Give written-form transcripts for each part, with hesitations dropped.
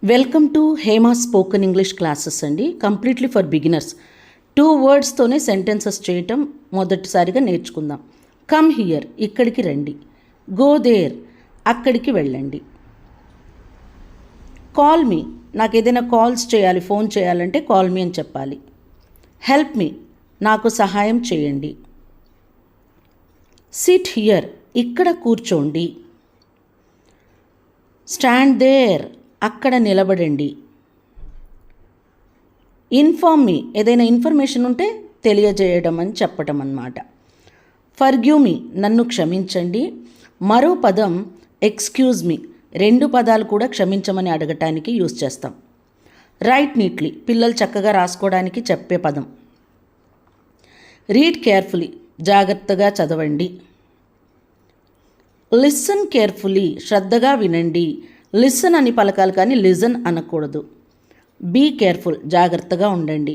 Welcome to Hema spoken English classes అండి. Completely for beginners. 2 wordsతోనే sentences చేయటం మొదటిసారిగా నేర్చుకుందాం. కమ్ హియర్, ఇక్కడికి రండి. గో దేర్, అక్కడికి వెళ్ళండి. కాల్ మీ, నాకు ఏదైనా కాల్స్ చేయాలి, ఫోన్ చేయాలంటే కాల్ మీ అని చెప్పాలి. హెల్ప్ మీ, నాకు సహాయం చేయండి. సిట్ హియర్, ఇక్కడ కూర్చోండి. స్టాండ్ దేర్, అక్కడ నిలబడండి. ఇన్ఫార్మ్ మీ, ఏదైనా ఇన్ఫర్మేషన్ ఉంటే తెలియజేయడం అని చెప్పటం అన్నమాట. ఫర్గివ్ మీ, నన్ను క్షమించండి. మరో పదం ఎక్స్క్యూజ్ మీ, 2 పదాలు కూడా క్షమించమని అడగటానికి యూజ్ చేస్తాం. రైట్ నీట్లీ, పిల్లలు చక్కగా రాసుకోవడానికి చెప్పే పదం. రీడ్ కేర్ఫుల్లీ, జాగ్రత్తగా చదవండి. లిసన్ కేర్ఫుల్లీ, శ్రద్ధగా వినండి. లిసన్ అని పలకాలి కానీ లిజన్ అనకూడదు. బీ కేర్ఫుల్, జాగ్రత్తగా ఉండండి.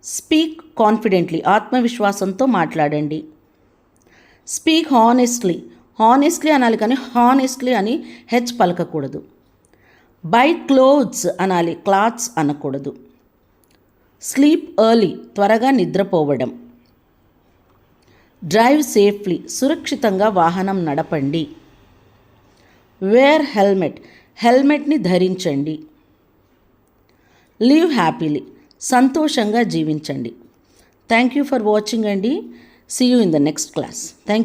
స్పీక్ కాన్ఫిడెంట్లీ, ఆత్మవిశ్వాసంతో మాట్లాడండి. స్పీక్ హానెస్ట్లీ, హానెస్ట్లీ అనాలి కానీ హానెస్ట్లీ అని హెచ్ పలకకూడదు. బై క్లోత్స్ అనాలి, క్లాత్స్ అనకూడదు. స్లీప్ ఎర్లీ, త్వరగా నిద్రపోవడం. డ్రైవ్ సేఫ్లీ, సురక్షితంగా వాహనం నడపండి. వేర్ హెల్మెట్, హెల్మెట్ని ధరించండి. లివ్ హ్యాపీలీ, సంతోషంగా జీవించండి. థ్యాంక్ యూ ఫర్ వాచింగ్ అండి. See you in the next class. Thank